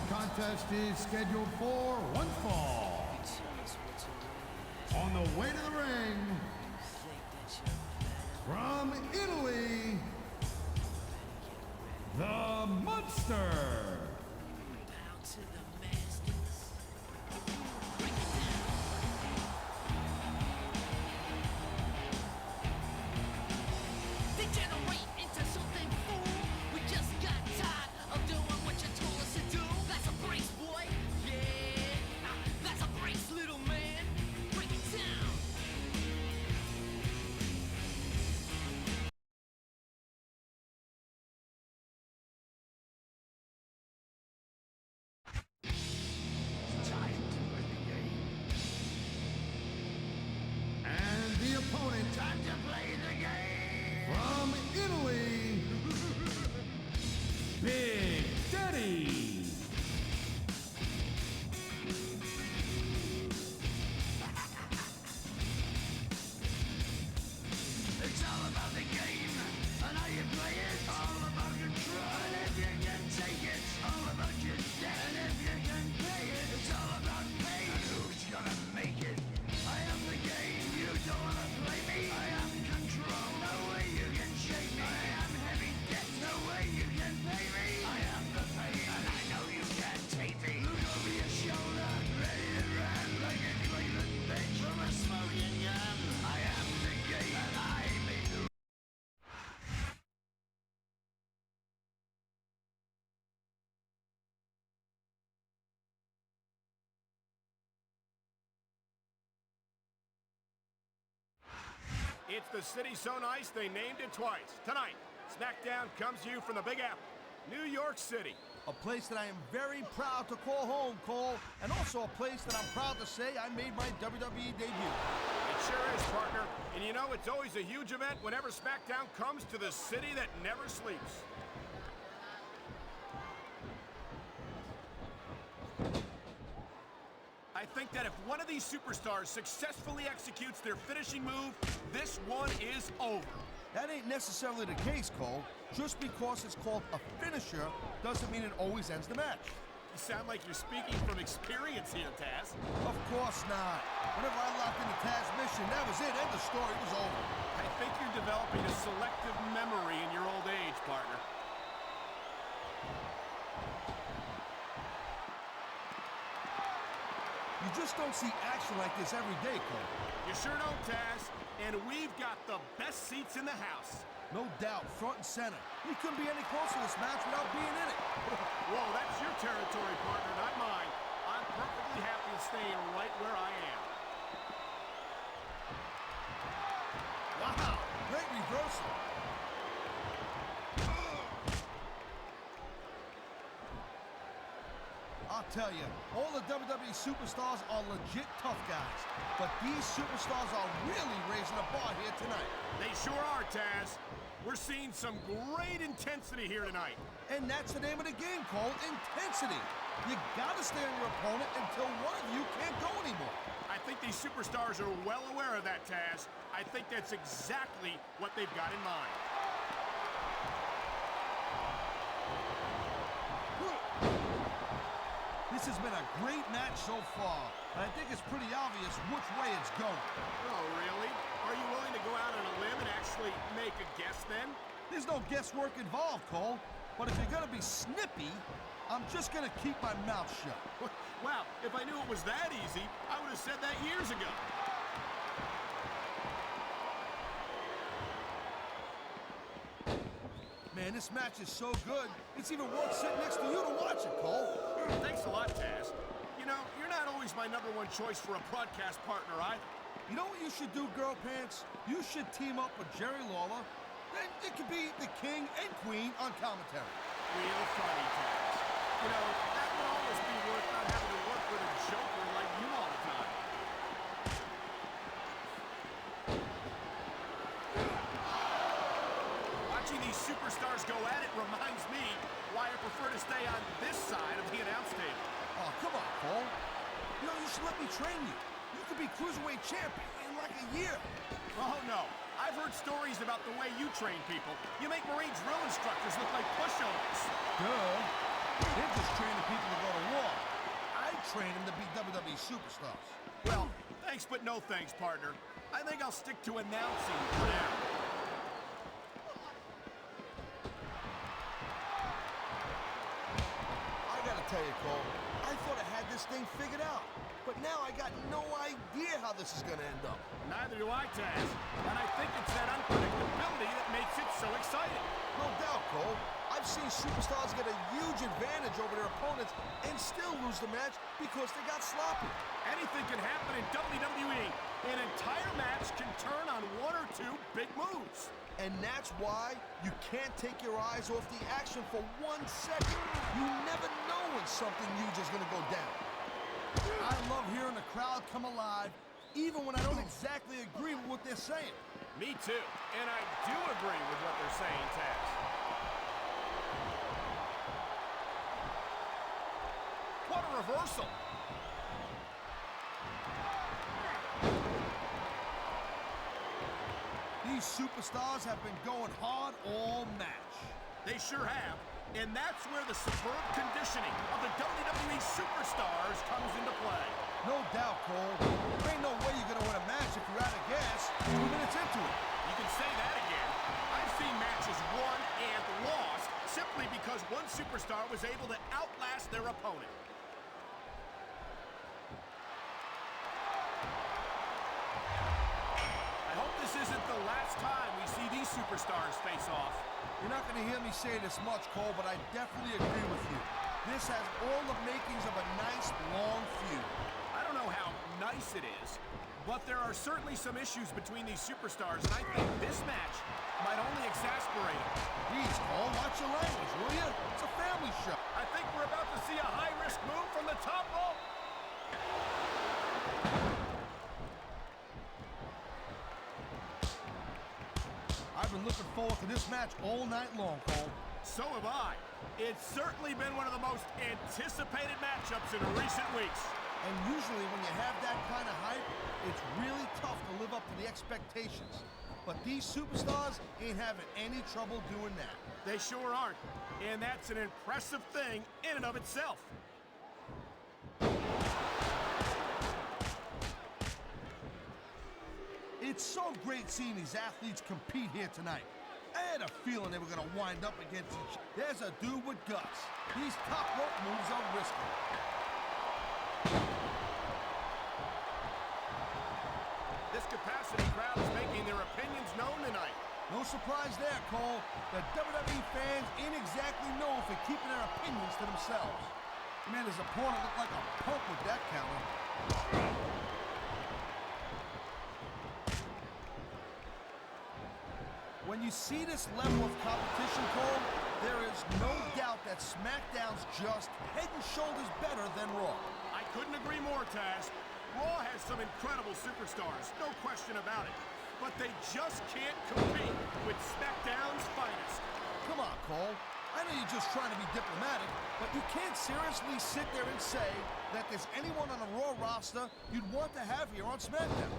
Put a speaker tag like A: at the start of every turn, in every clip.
A: contest is scheduled for one fall. On the way to the ring, from Italy, the Monster. Opponent, time to play the game. From Italy, Big Daddy.
B: It's all about the game and how you play it. All about control, and if you can take it, all about your debt. And if you can pay it, it's all about pain. And who's gonna make it? I am the game. You don't wanna play me. I am control. No way you can shake me. I am heavy debt. No way you can pay me. I am the pain, and I know you can't take me. Look over your shoulder, ready to run like a Cleveland bitch from a smoking gun. I am the game, and I make the.
C: It's the city so nice they named it twice. Tonight, SmackDown comes to you from the Big Apple, New York City.
D: A place that I am very proud to call home, Cole, and also a place that I'm proud to say I made my WWE debut.
C: It sure is, partner. And you know, it's always a huge event whenever SmackDown comes to the city that never sleeps. I think that if one of these superstars successfully executes their finishing move, this one is over.
D: That ain't necessarily the case, Cole. Just because it's called a finisher doesn't mean it always ends the match.
C: You sound like you're speaking from experience here, Taz.
D: Of course not. Whenever I locked into Taz's mission, that was it. End of story. It was over.
C: I think you're developing a selective memory in your old age, partner.
D: You just don't see action like this every day, Cole.
C: You sure don't, Taz. And we've got the best seats in the house.
D: No doubt, front and center. We couldn't be any closer to this match without being in it.
C: Whoa, that's your territory, partner, not mine. I'm perfectly happy staying right where I am.
D: Wow, great reversal. I'll tell you, all the WWE superstars are legit tough guys. But these superstars are really raising the bar here tonight.
C: They sure are, Taz. We're seeing some great intensity here tonight.
D: And that's the name of the game, Cole, intensity. You gotta stay on your opponent until one of you can't go anymore.
C: I think these superstars are well aware of that, Taz. I think that's exactly what they've got in mind.
D: This has been a great match so far, and I think it's pretty obvious which way it's going.
C: Oh, really? Are you willing to go out on a limb and actually make a guess then?
D: There's no guesswork involved, Cole. But if you're gonna be snippy, I'm just gonna keep my mouth shut.
C: Wow, if I knew it was that easy, I would have said that years ago.
D: Man, this match is so good, it's even worth sitting next to you to watch it, Cole.
C: Thanks a lot, Taz. You know, you're not always my #1 choice for a broadcast partner either.
D: You know what you should do, Girl Pants? You should team up with Jerry Lawler. Then it could be the King and Queen on commentary.
C: Real funny, Taz. You know, that would almost be worth not having to work with a joker like you all the time. Watching these superstars go at it reminds me why I prefer to stay on this side of the announce table.
D: Oh, come on, Cole. You know, you should let me train you. You could be Cruiserweight champion in like a year.
C: Oh, no. I've heard stories about the way you train people. You make Marine drill instructors look like pushovers.
D: Duh. They're just training people to go to war. I train them to be WWE superstars.
C: Well, thanks but no thanks, partner. I think I'll stick to announcing for now.
D: I gotta tell you, Cole, I thought I had this thing figured out. But now I got no idea how this is gonna end up.
C: Neither do I, Taz. And I think it's that unpredictability that makes it so exciting.
D: No doubt, Cole. I've seen superstars get a huge advantage over their opponents and still lose the match because they got sloppy.
C: Anything can happen in WWE. An entire match can turn on one or two big moves.
D: And that's why you can't take your eyes off the action for 1 second. You never know when something huge is gonna go down. I love hearing the crowd come alive, even when I don't exactly agree with what they're saying.
C: Me too. And I do agree with what they're saying, Taz. What a reversal.
D: These superstars have been going hard all match.
C: They sure have. And that's where the superb conditioning of the WWE superstars comes into play.
D: No doubt, Cole. There ain't no way you're gonna win a match if you're out of gas 2 minutes into it.
C: You can say that again. I've seen matches won and lost simply because one superstar was able to outlast their opponent. I hope this isn't the last time we see these superstars face off.
D: You're not gonna hear me say this much, Cole, but I definitely agree with you. This has all the makings of a nice, long feud.
C: I don't know how nice it is, but there are certainly some issues between these superstars, and I think this match might only exasperate them.
D: Please, Cole, watch your language, will you? It's a family show.
C: I think we're about to see a high-risk move from the top rope.
D: I've been looking forward to this match all night long, Cole.
C: So have I. It's certainly been one of the most anticipated matchups in recent weeks.
D: And usually when you have that kind of hype, it's really tough to live up to the expectations. But these superstars ain't having any trouble doing that.
C: They sure aren't. And that's an impressive thing in and of itself.
D: It's so great seeing these athletes compete here tonight. I had a feeling they were going to wind up against each other. There's a dude with guts. These top rope moves are risky.
C: This capacity crowd is making their opinions known tonight.
D: No surprise there, Cole. The WWE fans ain't exactly known for keeping their opinions to themselves. Man, his opponent looked like a punk with that counter. When you see this level of competition, Cole, there is no doubt that SmackDown's just head and shoulders better than Raw.
C: I couldn't agree more, Taz. Raw has some incredible superstars, no question about it. But they just can't compete with SmackDown's finest.
D: Come on, Cole. I know you're just trying to be diplomatic, but you can't seriously sit there and say that there's anyone on the Raw roster you'd want to have here on SmackDown.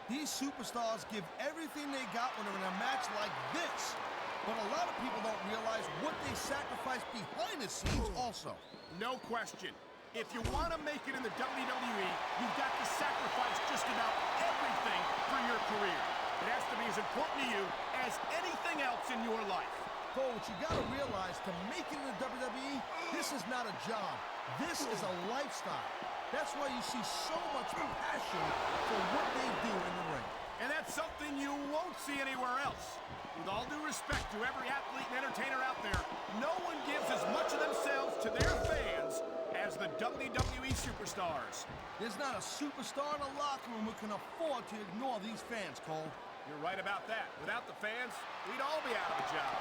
D: These superstars give everything they got when they're in a match like this. But a lot of people don't realize what they sacrifice behind the scenes also.
C: No question. If you want to make it in the WWE, you've got to sacrifice just about everything for your career. It has to be as important to you as anything else in your life.
D: Cole, what you got to realize, to make it in the WWE, this is not a job. This is a lifestyle. That's why you see so much passion for what they do in the ring.
C: And that's something you won't see anywhere else. With all due respect to every athlete and entertainer out there, no one gives as much of themselves to their fans as the WWE superstars.
D: There's not a superstar in the locker room who can afford to ignore these fans, Cole.
C: You're right about that. Without the fans, we'd all be out of a job.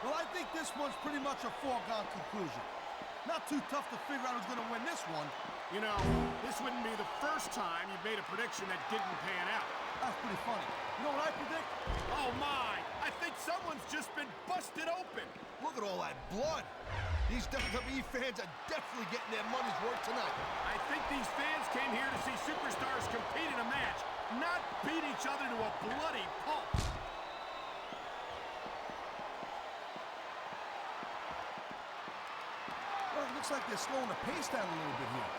D: Well, I think this one's pretty much a foregone conclusion. Not too tough to figure out who's going to win this one.
C: You know, this wouldn't be the first time you've made a prediction that didn't pan out.
D: That's pretty funny. You know what I predict?
C: Oh my! I think someone's just been busted open.
D: Look at all that blood. These WWE fans are definitely getting their money's worth tonight.
C: I think these fans came here to see superstars compete in a match, not beat each other to a bloody pulp.
D: Well, it looks like they're slowing the pace down a little bit here.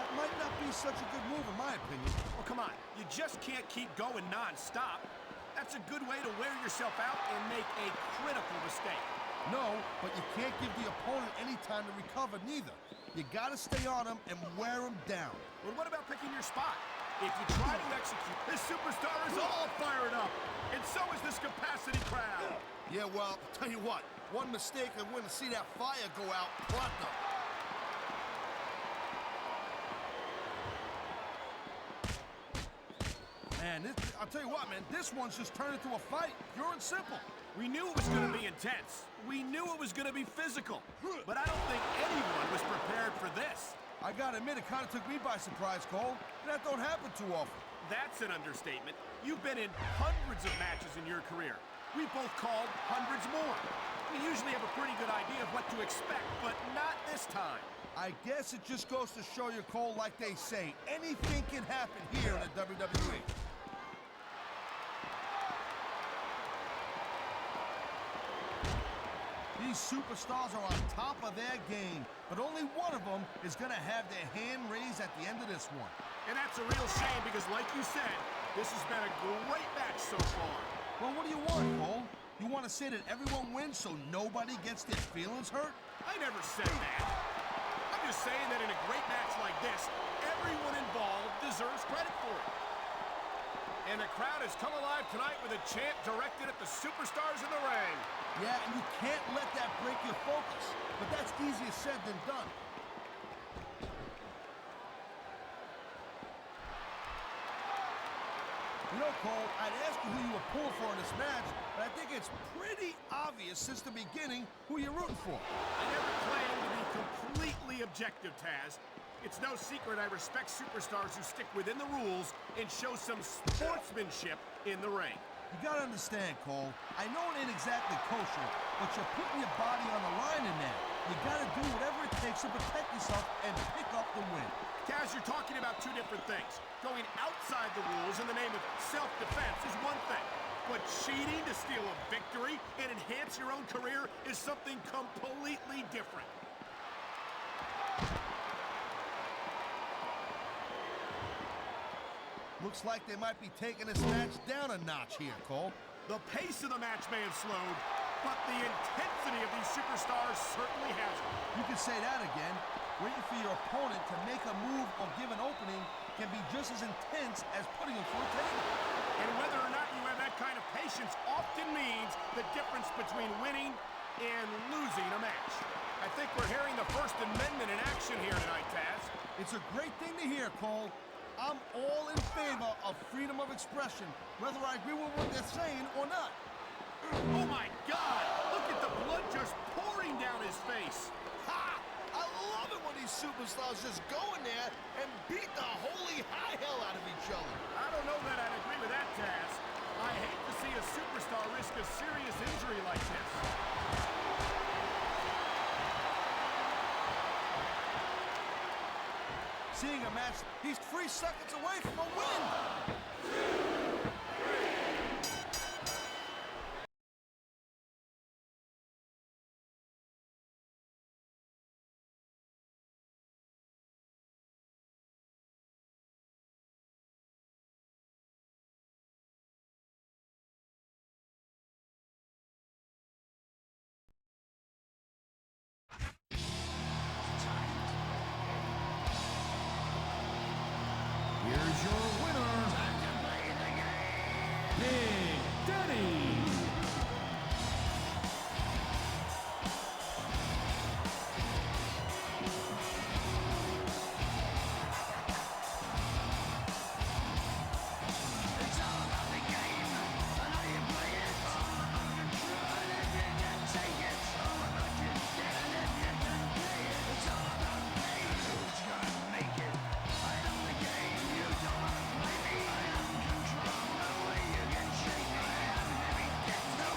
D: That might not be such a good move in my opinion.
C: Well, come on. You just can't keep going non-stop. That's a good way to wear yourself out and make a critical mistake.
D: No, but you can't give the opponent any time to recover neither. You gotta stay on them and wear them down.
C: Well, what about picking your spot? If you try to execute, this superstar is all fired up. And so is this capacity crowd.
D: Yeah, well, tell you what. One mistake and we're gonna see that fire go out pronto. Man, I'll tell you what, man, this one's just turned into a fight, pure and simple.
C: We knew it was going to be intense. We knew it was going to be physical. But I don't think anyone was prepared for this.
D: I gotta admit, it kind of took me by surprise, Cole. That don't happen too often.
C: That's an understatement. You've been in hundreds of matches in your career. We both called hundreds more. We usually have a pretty good idea of what to expect, but not this time.
D: I guess it just goes to show you, Cole, like they say, anything can happen here in the WWE. These superstars are on top of their game, but only one of them is going to have their hand raised at the end of this one.
C: And that's a real shame because, like you said, this has been a great match so far.
D: Well, what do you want, Cole? You want to say that everyone wins so nobody gets their feelings hurt?
C: I never said that. I'm just saying that in a great match like this, everyone involved deserves credit for it. And the crowd has come alive tonight with a chant directed at the superstars in the ring.
D: Yeah, and you can't let that break your focus. But that's easier said than done. You know, Cole, I'd ask you who you were pulling for in this match, but I think it's pretty obvious since the beginning who you're rooting for.
C: I never claimed to be completely objective, Taz. It's no secret I respect superstars who stick within the rules and show some sportsmanship in the ring.
D: You gotta understand, Cole, I know it ain't exactly kosher, but you're putting your body on the line in there. You gotta do whatever it takes to protect yourself and pick up the win.
C: Taz, you're talking about two different things. Going outside the rules in the name of self-defense is one thing, but cheating to steal a victory and enhance your own career is something completely different.
D: Looks like they might be taking this match down a notch here, Cole.
C: The pace of the match may have slowed, but the intensity of these superstars certainly hasn't.
D: You can say that again. Waiting for your opponent to make a move or give an opening can be just as intense as putting them through a table.
C: And whether or not you have that kind of patience often means the difference between winning and losing a match. I think we're hearing the First Amendment in action here tonight, Taz.
D: It's a great thing to hear, Cole. I'm all in favor of freedom of expression, whether I agree with what they're saying or not.
C: Oh my God! Look at the blood just pouring down his face.
D: Ha! I love it when these superstars just go in there and beat the holy high hell out of each other.
C: I don't know that I'd agree with that, Taz. I hate to see a superstar risk a serious injury like this.
D: Seeing a match, he's 3 seconds away from a win.